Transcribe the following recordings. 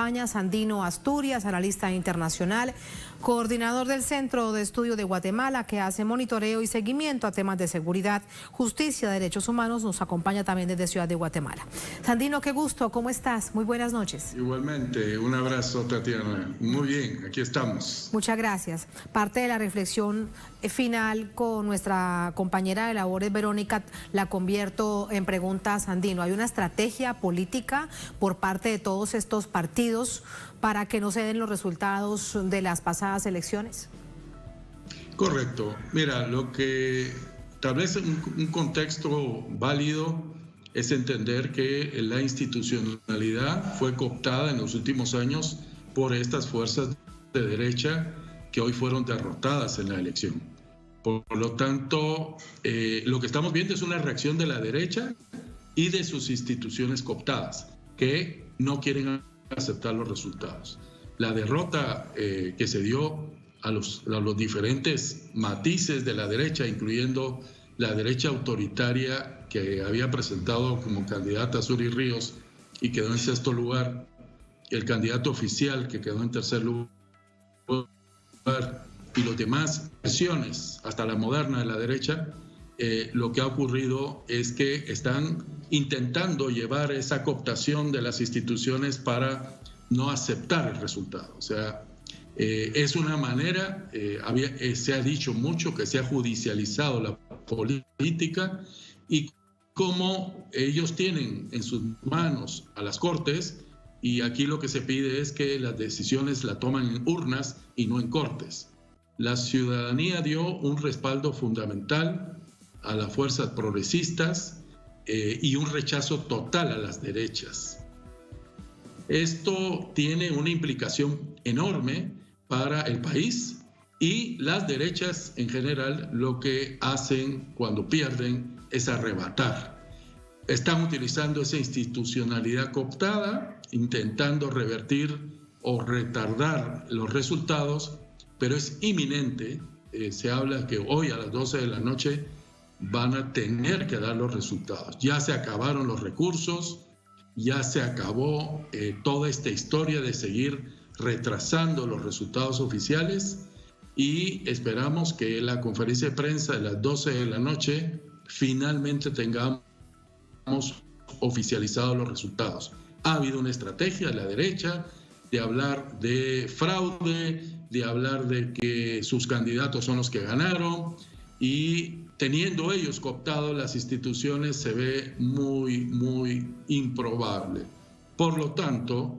acompaña Sandino Asturias, analista internacional, coordinador del Centro de Estudio de Guatemala, que hace monitoreo y seguimiento a temas de seguridad, justicia, derechos humanos. Nos acompaña también desde Ciudad de Guatemala. Sandino, qué gusto, ¿cómo estás? Muy buenas noches. Igualmente, un abrazo, Tatiana. Muy bien, aquí estamos. Muchas gracias. Parte de la reflexión final con nuestra compañera de labores, Verónica, la convierto en pregunta a Sandino. ¿Hay una estrategia política por parte de todos estos partidos para que no se den los resultados de las pasadas elecciones? Correcto. Mira, lo que establece un contexto válido es entender que la institucionalidad fue cooptada en los últimos años por estas fuerzas de derecha que hoy fueron derrotadas en la elección. Por lo tanto, lo que estamos viendo es una reacción de la derecha y de sus instituciones cooptadas, que no quieren aceptar los resultados. La derrota que se dio a los diferentes matices de la derecha, incluyendo la derecha autoritaria que había presentado como candidata a Zury Ríos y quedó en sexto lugar, el candidato oficial que quedó en tercer lugar, y los demás versiones, hasta la moderna de la derecha, lo que ha ocurrido es que están intentando llevar esa cooptación de las instituciones para no aceptar el resultado. O sea, es una manera, se ha dicho mucho que se ha judicializado la política, y como ellos tienen en sus manos a las cortes, y aquí lo que se pide es que las decisiones las toman en urnas y no en cortes. La ciudadanía dio un respaldo fundamental a las fuerzas progresistas y un rechazo total a las derechas. Esto tiene una implicación enorme para el país, y las derechas en general lo que hacen cuando pierden es arrebatar. Están utilizando esa institucionalidad cooptada, intentando revertir o retardar los resultados, pero es inminente. Se habla que hoy a las 12 de la noche van a tener que dar los resultados. Ya se acabaron los recursos, ya se acabó toda esta historia de seguir retrasando los resultados oficiales, y esperamos que la conferencia de prensa de las 12 de la noche finalmente tengamos oficializados los resultados. Ha habido una estrategia de la derecha de hablar de fraude, de hablar de que sus candidatos son los que ganaron, y teniendo ellos cooptado las instituciones se ve muy, muy improbable. Por lo tanto,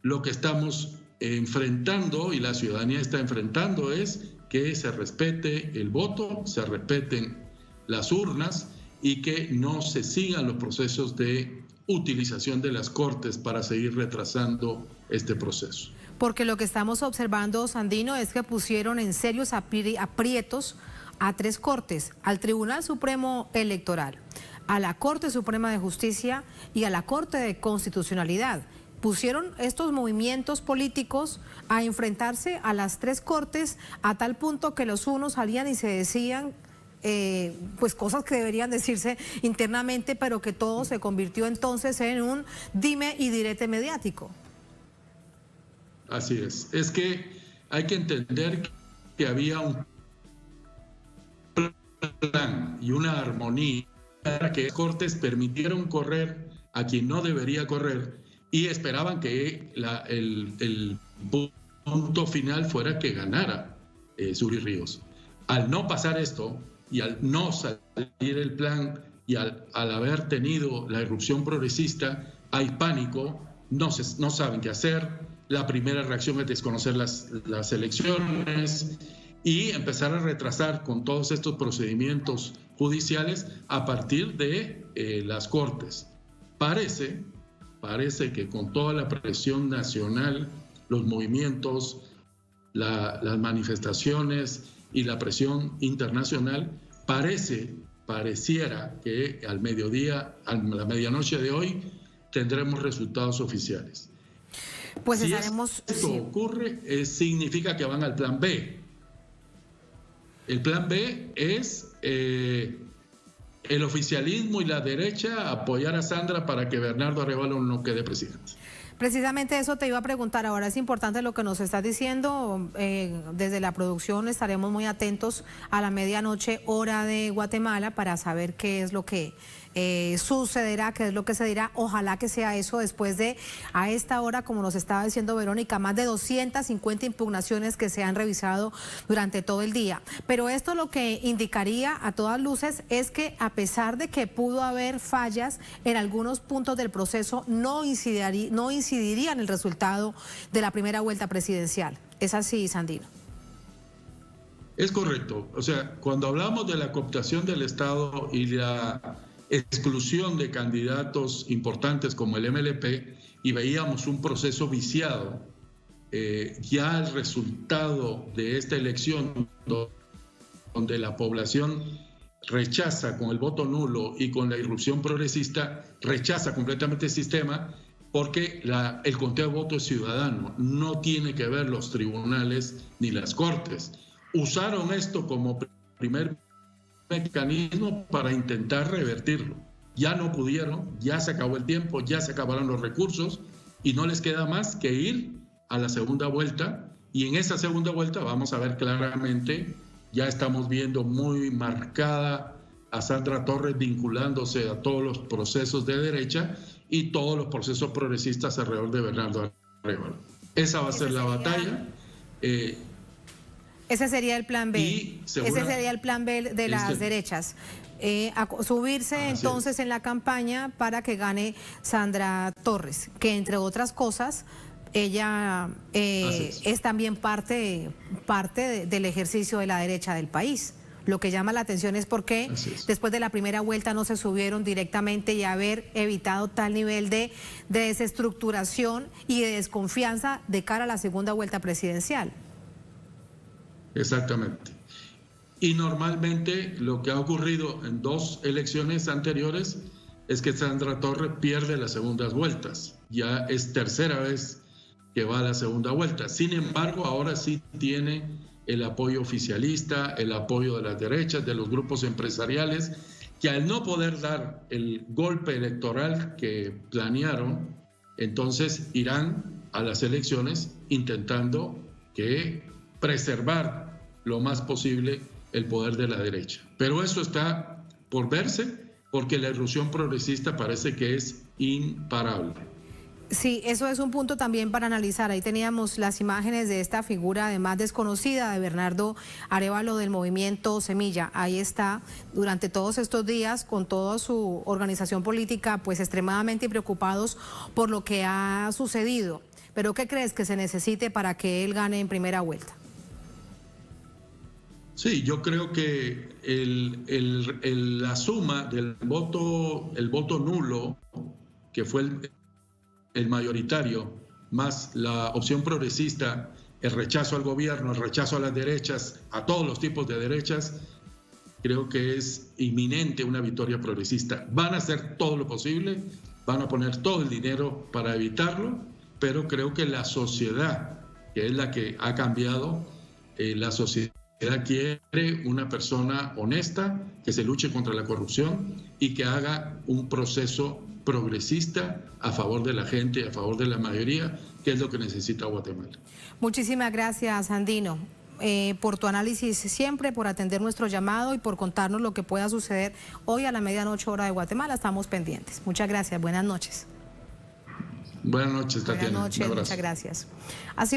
lo que estamos enfrentando y la ciudadanía está enfrentando es que se respete el voto, se respeten las urnas, y que no se sigan los procesos de utilización de las cortes para seguir retrasando este proceso. Porque lo que estamos observando, Sandino, es que pusieron en serios aprietos a tres cortes: al Tribunal Supremo Electoral, a la Corte Suprema de Justicia y a la Corte de Constitucionalidad. Pusieron estos movimientos políticos a enfrentarse a las tres cortes, a tal punto que los unos salían y se decían pues cosas que deberían decirse internamente, pero que todo se convirtió entonces en un dime y direte mediático. Así es que hay que entender que había un plan y una armonía para que las cortes permitieron correr a quien no debería correr, y esperaban que el punto final fuera que ganara Zury Ríos. Al no pasar esto, y al no salir el plan, y al haber tenido la irrupción progresista, hay pánico, no saben qué hacer. La primera reacción es desconocer las elecciones y empezar a retrasar con todos estos procedimientos judiciales a partir de las cortes. Parece que con toda la presión nacional, los movimientos, las manifestaciones y la presión internacional, pareciera que al mediodía, a la medianoche de hoy, tendremos resultados oficiales. Pues si esto ocurre, significa que van al plan B. El plan B es el oficialismo y la derecha apoyar a Sandra para que Bernardo Arévalo no quede presidente. Precisamente eso te iba a preguntar. Ahora es importante lo que nos estás diciendo. Desde la producción estaremos muy atentos a la medianoche, hora de Guatemala, para saber qué es lo que sucederá, qué es lo que se dirá. Ojalá que sea eso después de, a esta hora, como nos estaba diciendo Verónica, más de 250 impugnaciones que se han revisado durante todo el día. Pero esto lo que indicaría a todas luces es que, a pesar de que pudo haber fallas en algunos puntos del proceso, no incidiría en el resultado de la primera vuelta presidencial. ¿Es así, Sandino? Es correcto. O sea, cuando hablamos de la cooptación del Estado y la exclusión de candidatos importantes como el MLP, y veíamos un proceso viciado, ya el resultado de esta elección, donde la población rechaza con el voto nulo y con la irrupción progresista, rechaza completamente el sistema, porque el conteo de votos es ciudadano, no tiene que ver los tribunales ni las cortes. Usaron esto como primer mecanismo para intentar revertirlo. Ya no pudieron, ya se acabó el tiempo, ya se acabaron los recursos y no les queda más que ir a la segunda vuelta, y en esa segunda vuelta vamos a ver claramente, ya estamos viendo muy marcada a Sandra Torres vinculándose a todos los procesos de derecha y todos los procesos progresistas alrededor de Bernardo Arévalo. Esa va a ser la batalla. Ese sería el plan B. Ese sería el plan B de las derechas. Subirse entonces en la campaña para que gane Sandra Torres, que entre otras cosas, ella es también parte del ejercicio de la derecha del país. Lo que llama la atención es por qué después de la primera vuelta no se subieron directamente, y haber evitado tal nivel de desestructuración y de desconfianza de cara a la segunda vuelta presidencial. Exactamente. Y normalmente lo que ha ocurrido en dos elecciones anteriores es que Sandra Torres pierde las segundas vueltas. Ya es tercera vez que va a la segunda vuelta. Sin embargo, ahora sí tiene el apoyo oficialista, el apoyo de las derechas, de los grupos empresariales, que al no poder dar el golpe electoral que planearon, entonces irán a las elecciones intentando preservar lo más posible el poder de la derecha. Pero eso está por verse, porque la irrupción progresista parece que es imparable. Sí, eso es un punto también para analizar. Ahí teníamos las imágenes de esta figura además desconocida de Bernardo Arévalo del movimiento Semilla. Ahí está, durante todos estos días, con toda su organización política, pues extremadamente preocupados por lo que ha sucedido. ¿Pero qué crees que se necesite para que él gane en primera vuelta? Sí, yo creo que la suma del el voto nulo, que fue el mayoritario, más la opción progresista, el rechazo al gobierno, el rechazo a las derechas, a todos los tipos de derechas, creo que es inminente una victoria progresista. Van a hacer todo lo posible, van a poner todo el dinero para evitarlo, pero creo que la sociedad, que es la que ha cambiado, la sociedad quiere una persona honesta, que se luche contra la corrupción y que haga un proceso progresista a favor de la gente, a favor de la mayoría, que es lo que necesita Guatemala. Muchísimas gracias, Sandino, por tu análisis siempre, por atender nuestro llamado y por contarnos lo que pueda suceder hoy a la medianoche hora de Guatemala. Estamos pendientes. Muchas gracias. Buenas noches. Buenas noches, Tatiana. Buenas noches, muchas gracias. Así va.